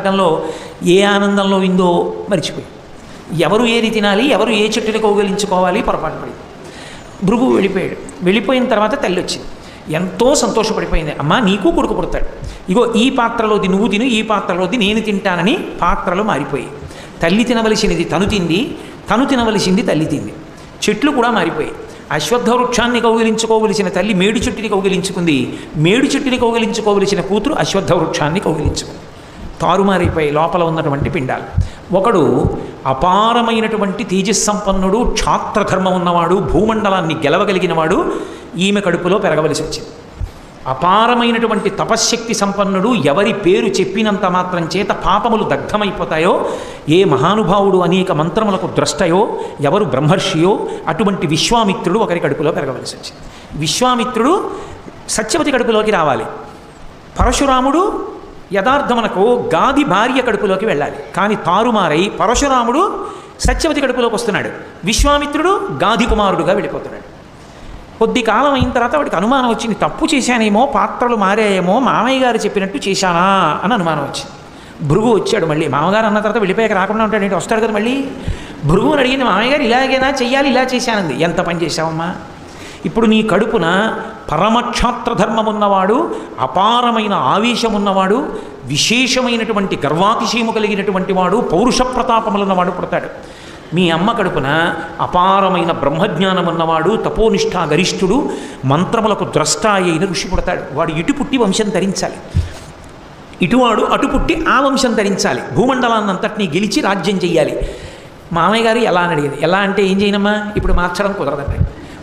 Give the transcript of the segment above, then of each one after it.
మాట్లాడడంలో ఏ ఆనందంలో ఉందో మర్చిపోయి, ఎవరు ఏది తినాలి, ఎవరు ఏ చెట్టుని కౌగిలించుకోవాలి పొరపాటు పడింది. భృగు వెళ్ళిపోయాడు. వెళ్ళిపోయిన తర్వాత తల్లి వచ్చింది, ఎంతో సంతోషపడిపోయింది. అమ్మ నీకు కొడుకు పుడతాడు, ఇగో ఈ పాత్రలోది నువ్వు తిను, ఈ పాత్రలోది నేను తింటానని పాత్రలు మారిపోయి, తల్లి తినవలసినది తను తింది, తను తినవలసింది తల్లి తింది. చెట్లు కూడా మారిపోయి, అశ్వత్థ వృక్షాన్ని కౌగిలించుకోవలసిన తల్లి మేడు చెట్టుని కౌగిలించుకుంది, మేడు చెట్టుని కౌగిలించుకోవలసిన కూతురు అశ్వత్థ వృక్షాన్ని కౌగిలించుకుంది. తారుమారైపోయి లోపల ఉన్నటువంటి పిండాలు. ఒకడు అపారమైనటువంటి తేజస్సంపన్నుడు, క్షాత్రధర్మం ఉన్నవాడు, భూమండలాన్ని గెలవగలిగినవాడు ఈమె కడుపులో పెరగవలసి వచ్చింది. అపారమైనటువంటి తపశ్శక్తి సంపన్నుడు, ఎవరి పేరు చెప్పినంత మాత్రం చేత పాపములు దగ్ధమైపోతాయో, ఏ మహానుభావుడు అనేక మంత్రములకు ద్రష్టయో, ఎవరు బ్రహ్మర్షియో అటువంటి విశ్వామిత్రుడు ఒకరి కడుపులో పెరగవలసి వచ్చింది. విశ్వామిత్రుడు సత్యవతి కడుపులోకి రావాలి, పరశురాముడు యథార్థమునకు గాది భార్య కడుపులోకి వెళ్ళాలి. కానీ తారుమారై పరశురాముడు సత్యవతి కడుపులోకి వస్తున్నాడు, విశ్వామిత్రుడు గాది కుమారుడుగా వెళ్ళిపోతున్నాడు. కొద్ది కాలం అయిన తర్వాత వాడికి అనుమానం వచ్చింది, తప్పు చేశానేమో, పాత్రలు మారాయేమో, మామయ్య గారు చెప్పినట్టు చేశానా అని అనుమానం వచ్చింది. భృగు వచ్చాడు మళ్ళీ. మామగారు అన్న తర్వాత వెళ్ళిపోయాక రాకుండా ఉంటాడు ఏంటి, వస్తాడు కదా మళ్ళీ. భృగువుని అడిగింది, మామయ్య గారు ఇలాగైనా చెయ్యాలి, ఇలా చేశానంది. ఎంత పని చేశావమ్మా, ఇప్పుడు నీ కడుపున పరమక్షాత్రధర్మం ఉన్నవాడు, అపారమైన ఆవేశం ఉన్నవాడు, విశేషమైనటువంటి గర్వాతిశయము కలిగినటువంటి వాడు, పౌరుష ప్రతాపములున్నవాడు పుడతాడు. మీ అమ్మ కడుపున అపారమైన బ్రహ్మజ్ఞానం ఉన్నవాడు, తపోనిష్ఠా గరిష్ఠుడు, మంత్రములకు ద్రష్ట అయిన ఋషి పుడతాడు. వాడు ఇటు పుట్టి వంశం ధరించాలి, ఇటువాడు అటు పుట్టి ఆ వంశం ధరించాలి, భూమండలాన్నంతటినీ గెలిచి రాజ్యం చెయ్యాలి. మామయ్య గారు ఎలా అని అడిగింది. ఎలా అంటే ఏం చేయనమ్మా, ఇప్పుడు మార్చడం కుదరదండి.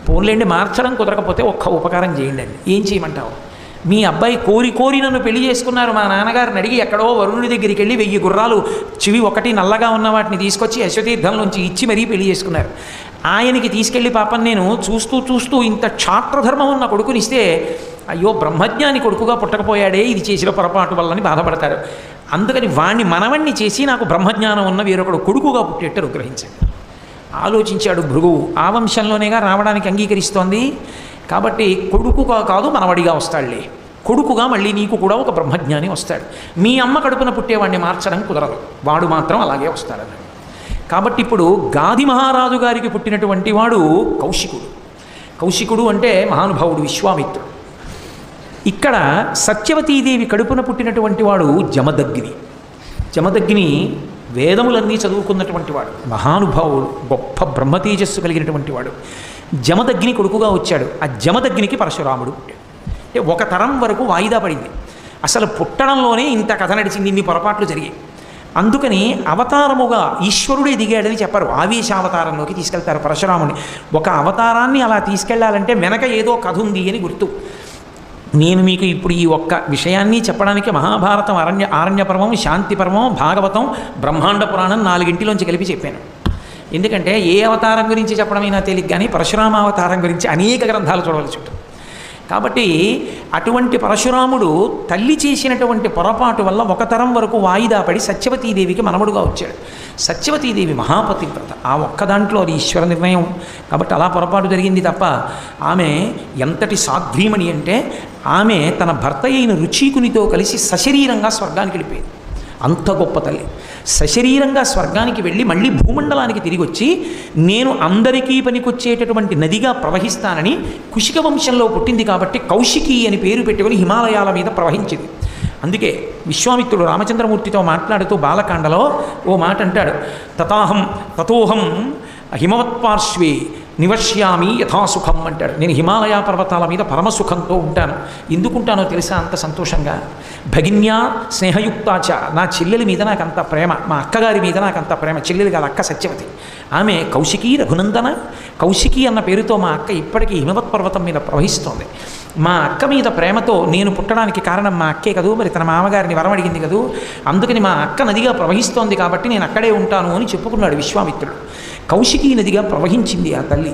పోన్లేండి, మార్చడం కుదరకపోతే ఒక్క ఉపకారం చేయండి అండి. ఏం చేయమంటావు, మీ అబ్బాయి కోరి నన్ను పెళ్లి చేసుకున్నారు, మా నాన్నగారిని అడిగి ఎక్కడో వరుణుడి దగ్గరికి వెళ్ళి 1000 గుర్రాలు చెవి ఒకటి నల్లగా ఉన్న వాటిని తీసుకొచ్చి యశతీర్థంలోంచి ఇచ్చి మరీ పెళ్లి చేసుకున్నారు. ఆయనకి తీసుకెళ్ళి పాపం నేను చూస్తూ ఇంత క్షాత్రధర్మం ఉన్న కొడుకునిస్తే, అయ్యో బ్రహ్మజ్ఞాని కొడుకుగా పుట్టకపోయాడే, ఇది చేసిన పొరపాటు వల్లని బాధపడతారు. అందుకని వాణ్ణి మనవణ్ణి చేసి నాకు బ్రహ్మజ్ఞానం ఉన్న వేరొకడు కొడుకుగా పుట్టేట్టు అనుగ్రహించండి. ఆలోచించాడు భృగువు. ఆ వంశంలోనేగా రావడానికి అంగీకరిస్తోంది కాబట్టి కొడుకుగా కాదు మనవడిగా వస్తాడులే, కొడుకుగా మళ్ళీ నీకు కూడా ఒక బ్రహ్మజ్ఞాని వస్తాడు. మీ అమ్మ కడుపున పుట్టేవాడిని మార్చడం కుదరదు, వాడు మాత్రం అలాగే వస్తాడన్నాడు. కాబట్టి ఇప్పుడు గాది మహారాజు గారికి పుట్టినటువంటి వాడు కౌశికుడు. కౌశికుడు అంటే మహానుభావుడు విశ్వామిత్రుడు. ఇక్కడ సత్యవతీదేవి కడుపున పుట్టినటువంటి వాడు జమదగ్ని. జమదగ్ని వేదములన్నీ చదువుకున్నటువంటి వాడు, మహానుభావుడు, గొప్ప బ్రహ్మతేజస్సు కలిగినటువంటి వాడు. జమదగ్ని కొడుకుగా వచ్చాడు. ఆ జమదగ్నికి పరశురాముడు పుట్టాడు. అంటే ఒక తరం వరకు వాయిదా పడింది. అసలు పుట్టడంలోనే ఇంత కథ నడిచింది, ఇన్ని పొరపాట్లు జరిగాయి. అందుకని అవతారముగా ఈశ్వరుడే దిగాడని చెప్పరు, ఆవేశావతారంలోకి తీసుకెళ్తారు పరశురాముని. ఒక అవతారాన్ని అలా తీసుకెళ్లాలంటే వెనక ఏదో కథ ఉంది అని గుర్తు. నేను మీకు ఇప్పుడు ఈ ఒక్క విషయాన్ని చెప్పడానికి మహాభారతం, ఆరణ్య పర్వం, శాంతి పర్వం, భాగవతం, బ్రహ్మాండ పురాణం 4 కలిపి చెప్పాను. ఎందుకంటే ఏ అవతారం గురించి చెప్పడమైనా తేలిక, కానీ పరశురామ అవతారం గురించి అనేక గ్రంథాలు చూడవలసి ఉంటుంది. కాబట్టి అటువంటి పరశురాముడు తల్లి చేసినటువంటి పొరపాటు వల్ల ఒక తరం వరకు వాయిదా పడి సత్యవతీదేవికి మనవడుగా వచ్చాడు. సత్యవతీదేవి మహాపతివ్రత, ఆ ఒక్క దాంట్లో అది ఈశ్వర నిర్ణయం కాబట్టి అలా పొరపాటు జరిగింది తప్ప, ఆమె ఎంతటి సాధ్వీమణి అంటే ఆమె తన భర్త అయిన రుచీకునితో కలిసి సశరీరంగా స్వర్గానికి వెళ్ళిపోయింది. అంత గొప్ప తల్లి సశరీరంగా స్వర్గానికి వెళ్ళి మళ్ళీ భూమండలానికి తిరిగి వచ్చి, నేను అందరికీ పనికొచ్చేటటువంటి నదిగా ప్రవహిస్తానని కుశిక వంశంలో పుట్టింది కాబట్టి కౌశికి అని పేరు పెట్టుకొని హిమాలయాల మీద ప్రవహించింది. అందుకే విశ్వామిత్రుడు రామచంద్రమూర్తితో మాట్లాడుతూ బాలకాండలో ఓ మాట అంటాడు, తతోహం హిమవత్పార్శ్వే నివశ్యామి యథాసుఖం అంటాడు. నేను హిమాలయ పర్వతాల మీద పరమసుఖంతో ఉంటాను. ఎందుకుంటానో తెలుసా అంత సంతోషంగా? భగిన్యా స్నేహయుక్తాచ, నా చెల్లెలి మీద నాకు అంత ప్రేమ, మా అక్కగారి మీద నాకు అంత ప్రేమ. చెల్లెలి కాదు, అక్క సత్యవతి. ఆమె కౌశికీ రఘునందన. కౌశికీ అన్న పేరుతో మా అక్క ఇప్పటికీ హిమవత్ పర్వతం మీద ప్రవహిస్తోంది. మా అక్క మీద ప్రేమతో నేను పుట్టడానికి కారణం మా అక్కే కదూ, మరి తన మామగారిని వరం అడిగింది కదూ, అందుకని మా అక్క నదిగా ప్రవహిస్తోంది కాబట్టి నేను అక్కడే ఉంటాను అని చెప్పుకున్నాడు విశ్వామిత్రుడు. కౌశికీ నదిగా ప్రవహించింది ఆ తల్లి.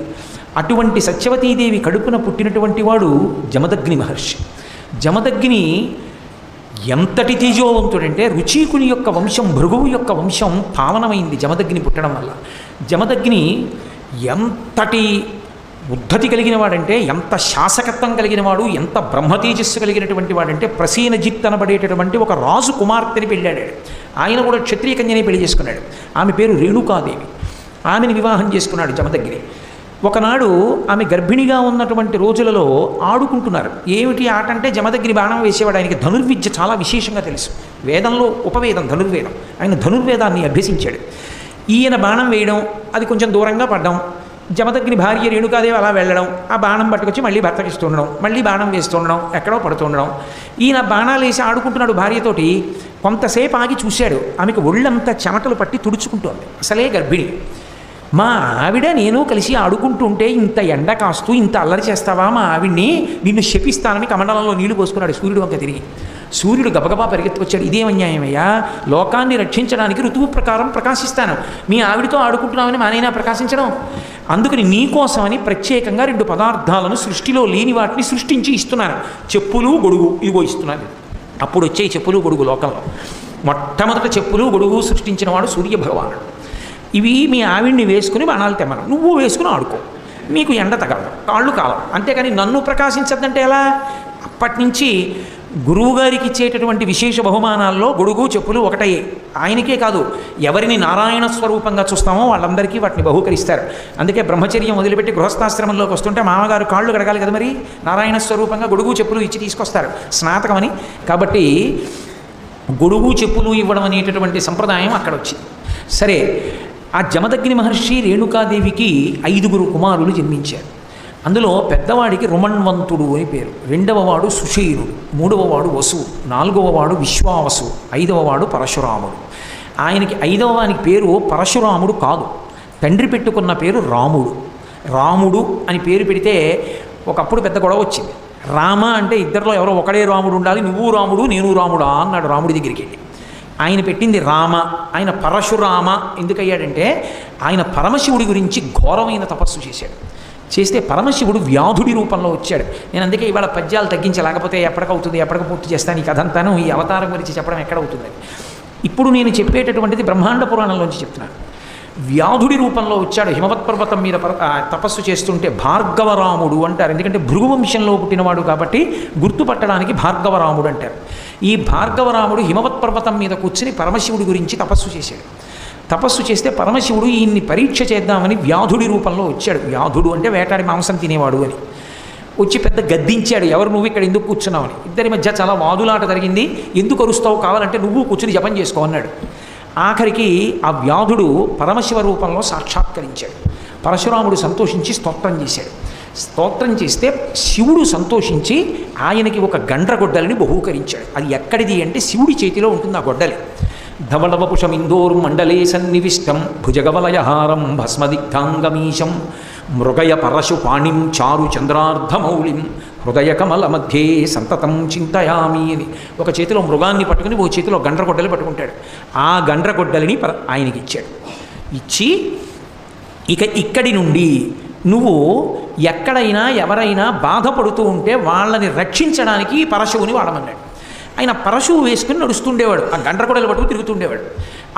అటువంటి సత్యవతీదేవి కడుపున పుట్టినటువంటి వాడు జమదగ్ని మహర్షి. జమదగ్ని ఎంతటి తేజోవంతుడంటే రుచీకుని యొక్క వంశం, భృగువు యొక్క వంశం పావనమైంది జమదగ్ని పుట్టడం వల్ల. జమదగ్ని ఎంతటి ఉద్ధతి కలిగిన వాడంటే ఎంత శాసకత్వం కలిగిన వాడు, ఎంత బ్రహ్మతేజస్సు కలిగినటువంటి వాడంటే ప్రసీనజిత్ అనబడేటటువంటి ఒక రాజు కుమార్తెని పెళ్ళాడు. ఆయన కూడా క్షత్రియ కన్యని పెళ్లి చేసుకున్నాడు. ఆమె పేరు రేణుకాదేవి. ఆమెను వివాహం చేసుకున్నాడు జమదగ్ని. ఒకనాడు ఆమె గర్భిణిగా ఉన్నటువంటి రోజులలో ఆడుకుంటున్నారు. ఏమిటి ఆట అంటే జమదగ్ని బాణం వేసేవాడు. ఆయనకి ధనుర్విద్య చాలా విశేషంగా తెలుసు. వేదంలో ఉపవేదం ధనుర్వేదం. ఆయన ధనుర్వేదాన్ని అభ్యసించాడు. ఈయన బాణం వేయడం, అది కొంచెం దూరంగా పడ్డం, జమదగ్ని భార్య రేణుకాదేవి అలా వెళ్ళడం, ఆ బాణం పట్టుకొచ్చి మళ్ళీ భర్తకి ఇస్తుండడం, మళ్ళీ బాణం వేస్తుండడం, ఎక్కడో పడుతుండడం. ఈయన బాణాలు వేసి ఆడుకుంటున్నాడు భార్యతోటి. కొంతసేపు ఆగి చూశాడు. ఆమెకు ఒళ్ళంతా చెమటలు పట్టి తుడుచుకుంటోంది. అసలే గర్భిణి. మా ఆవిడ నేను కలిసి ఆడుకుంటుంటే ఇంత ఎండ కాస్తూ ఇంత అల్లరి చేస్తావా, మా ఆవిడ్ని నిన్ను శపిస్తానని కమండలంలో నీళ్లు పోసుకున్నాడు సూర్యుడు వంక తిరిగి. సూర్యుడు గబగబా పరిగెత్తుకొచ్చాడు. ఇదేం అన్యాయమయ్యా, లోకాన్ని రక్షించడానికి ఋతువు ప్రకారం ప్రకాశిస్తాను, మీ ఆవిడతో ఆడుకుంటున్నామని మానైనా ప్రకాశించడం? అందుకని నీకోసమని ప్రత్యేకంగా 2 పదార్థాలను సృష్టిలో లేని వాటిని సృష్టించి ఇస్తున్నాను. చెప్పులు గొడుగు ఇదిగో ఇస్తున్నాను. అప్పుడు వచ్చాయి చెప్పులు గొడుగు లోకంలో. మొట్టమొదట చెప్పులు గొడుగు సృష్టించిన వాడు సూర్యభగవానుడు. ఇవి మీ ఆవిడ్ని వేసుకుని బాణాలు తెమ్మను, నువ్వు వేసుకుని ఆడుకో, నీకు ఎండ తగలదు, కాళ్ళు కాలం. అంతేకాని నన్ను ప్రకాశించద్దంటే ఎలా? అప్పటి నుంచి గురువుగారికి ఇచ్చేటటువంటి విశేష బహుమానాల్లో గొడుగు చెప్పులు ఒకటయ్యే. ఆయనకే కాదు, ఎవరిని నారాయణ స్వరూపంగా చూస్తామో వాళ్ళందరికీ వాటిని బహూకరిస్తారు. అందుకే బ్రహ్మచర్యం వదిలిపెట్టి గృహస్థాశ్రమంలోకి వస్తుంటే మామగారు కాళ్ళు కడగాలి కదా, మరి నారాయణ స్వరూపంగా గొడుగు చెప్పులు ఇచ్చి తీసుకొస్తారు స్నాతకమని. కాబట్టి గొడుగు చెప్పులు ఇవ్వడం అనేటటువంటి సంప్రదాయం అక్కడ వచ్చింది. సరే, ఆ జమదగ్ని మహర్షి రేణుకాదేవికి 5 కుమారులు జన్మించారు. అందులో పెద్దవాడికి రుమణ్వంతుడు అని పేరు, 2వ వాడు సుషీరుడు, 3వ వాడు వసువు, 4వ వాడు విశ్వావసు, 5వ వాడు పరశురాముడు. ఆయనకి 5వ వానికి పేరు పరశురాముడు కాదు, తండ్రి పెట్టుకున్న పేరు రాముడు. రాముడు అని పేరు పెడితే ఒకప్పుడు పెద్ద గొడవ వచ్చింది. రామ అంటే ఇద్దరిలో ఎవరో ఒకడే రాముడు ఉండాలి, నువ్వు రాముడు నేను రాముడా అన్నాడు రాముడి దగ్గరికి వెళ్ళి. ఆయన పెట్టింది రామ. ఆయన పరశురామ ఎందుకయ్యాడంటే ఆయన పరమశివుడి గురించి ఘోరమైన తపస్సు చేశాడు. చేస్తే పరమశివుడు వ్యాధుడి రూపంలో వచ్చాడు. నేను అందుకే ఇవాళ పద్యాలు తగ్గించి, లేకపోతే ఎప్పటికవుతుంది, ఎప్పటికి పూర్తి చేస్తాను ఈ కథంతాను, ఈ అవతారం గురించి చెప్పడం ఎక్కడవుతుంది. ఇప్పుడు నేను చెప్పేటటువంటిది బ్రహ్మాండ పురాణంలోంచి చెప్తున్నాను. వ్యాధుడి రూపంలో వచ్చాడు. హిమవత్ పర్వతం మీద తపస్సు చేస్తుంటే భార్గవరాముడు అంటారు. ఎందుకంటే భృగువంశంలో పుట్టినవాడు కాబట్టి గుర్తుపట్టడానికి భార్గవరాముడు అంటారు. ఈ భార్గవరాముడు హిమవత్ పర్వతం మీద కూర్చుని పరమశివుడి గురించి తపస్సు చేశాడు. తపస్సు చేస్తే పరమశివుడు ఈయన్ని పరీక్ష చేద్దామని వ్యాధుడి రూపంలో వచ్చాడు. వ్యాధుడు అంటే వేటాడి మాంసం తినేవాడు అని. వచ్చి పెద్ద గద్దించాడు, ఎవరు నువ్వు ఇక్కడ ఎందుకు కూర్చున్నావని. ఇద్దరి మధ్య చాలా వాదులాట జరిగింది. ఎందుకు అరుస్తావు, కావాలంటే నువ్వు కూర్చుని జపం చేసుకో అన్నాడు. ఆఖరికి ఆ వ్యాధుడు పరమశివ రూపంలో సాక్షాత్కరించాడు. పరశురాముడు సంతోషించి స్తోత్రం చేశాడు. స్తోత్రం చేస్తే శివుడు సంతోషించి ఆయనకి ఒక గండ్రగొడ్డలిని బహూకరించాడు. అది ఎక్కడిది అంటే శివుడి చేతిలో ఉంటుంది ఆ గొడ్డలి. ధవళవపుషమిందోర్ మండలే సన్నివిష్టం భుజగవలయహారం భస్మదిగ్ధాంగమీశం మృగయ పరశు పాణిం చారు చంద్రార్ధమౌళిం హృదయ కమల మధ్యే సంతతం చింతయామి అని ఒక చేతిలో మృగాన్ని పట్టుకుని ఓ చేతిలో గండ్రగొడ్డలి పట్టుకుంటాడు. ఆ గండ్రగొడ్డలిని ఆయనకి ఇచ్చాడు. ఇచ్చి ఇక ఇక్కడి నుండి నువ్వు ఎక్కడైనా ఎవరైనా బాధపడుతూ ఉంటే వాళ్ళని రక్షించడానికి పరశువుని వాడమన్నాడు. ఆయన పరశువు వేసుకుని నడుస్తుండేవాడు. ఆ గండ్రగొడ్డలి పట్టుకుని తిరుగుతుండేవాడు.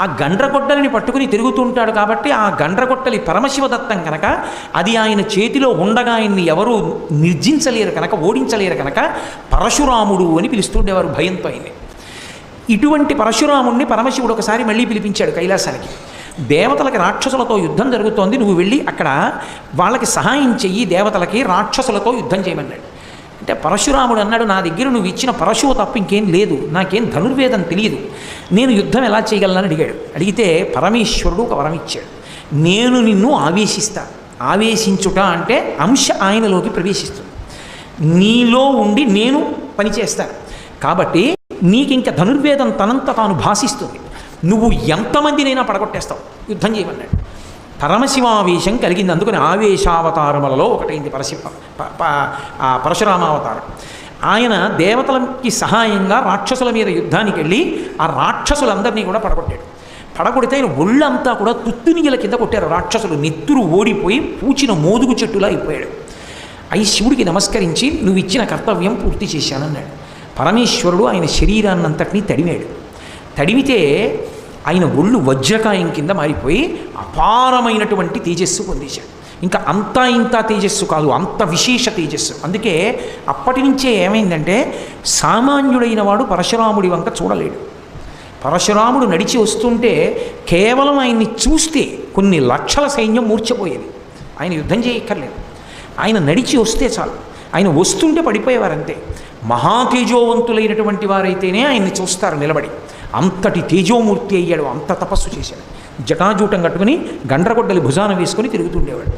ఆ గండ్రగొడ్డలిని పట్టుకుని తిరుగుతుంటాడు కాబట్టి ఆ గండ్రగొడ్డలి పరమశివదత్తం కనుక అది ఆయన చేతిలో ఉండగా ఆయన్ని ఎవరూ నిర్జించలేరు కనుక, ఓడించలేరు కనుక పరశురాముడు అని పిలుస్తుండేవారు భయంతో ఆయన్ని. ఇటువంటి పరశురాముడిని పరమశివుడు ఒకసారి మళ్ళీ పిలిపించాడు కైలాసానికి. దేవతలకి రాక్షసులతో యుద్ధం జరుగుతోంది, నువ్వు వెళ్ళి అక్కడ వాళ్ళకి సహాయం చెయ్యి, దేవతలకి రాక్షసులతో యుద్ధం చేయమన్నాడు. అంటే పరశురాముడు అన్నాడు, నా దగ్గర నువ్వు ఇచ్చిన పరశువు తప్ప ఇంకేం లేదు, నాకేం ధనుర్వేదం తెలియదు, నేను యుద్ధం ఎలా చేయగలనని అడిగాడు. అడిగితే పరమేశ్వరుడు ఒక వరం ఇచ్చాడు, నేను నిన్ను ఆవేశిస్తా. ఆవేశించుట అంటే అంశ ఆయనలోకి ప్రవేశిస్తుంది, నీలో ఉండి నేను పనిచేస్తాను కాబట్టి నీకు ఇంకా ధనుర్వేదం తనంత తాను భాషిస్తుంది, నువ్వు ఎంతమందినైనా పడగొట్టేస్తావు, యుద్ధం చేయమన్నాడు. పరమశివావేశం కలిగింది. అందుకని ఆవేశావతారములలో ఒకటైంది పరశురామావతారం. ఆయన దేవతలకి సహాయంగా రాక్షసుల మీద యుద్ధానికి వెళ్ళి ఆ రాక్షసులందరినీ కూడా పడగొట్టాడు. పడగొడితే ఆయన ఒళ్ళంతా కూడా తుత్తునియల కింద కొట్టారు రాక్షసులు. నెత్తురు ఓడిపోయి పూచిన మోదుగు చెట్టులా అయిపోయాడు. అయి శివుడికి నమస్కరించి నువ్వు ఇచ్చిన కర్తవ్యం పూర్తి చేశానన్నాడు. పరమేశ్వరుడు ఆయన శరీరాన్నంతటినీ తడిమాడు. తడిమితే ఆయన ఒళ్ళు వజ్రకాయం కింద మారిపోయి అపారమైనటువంటి తేజస్సు పొందేశాడు. ఇంకా అంతా ఇంత తేజస్సు కాదు, అంత విశేష తేజస్సు. అందుకే అప్పటి నుంచే ఏమైందంటే సామాన్యుడైన వాడు పరశురాముడి వంక చూడలేడు. పరశురాముడు నడిచి వస్తుంటే కేవలం ఆయన్ని చూస్తే కొన్ని లక్షల సైన్యం మూర్ఛపోయేది. ఆయన యుద్ధం చేయక్కర్లేదు, ఆయన నడిచి వస్తే చాలు. ఆయన వస్తుంటే పడిపోయేవారంతే. మహాతేజోవంతులైనటువంటి వారైతేనే ఆయన్ని చూస్తారు నిలబడి. అంతటి తేజోమూర్తి అయ్యాడు, అంత తపస్సు చేశాడు. జటాజూటం కట్టుకుని గండ్రగొడ్డలి భుజాన వేసుకొని తిరుగుతుండేవాడు.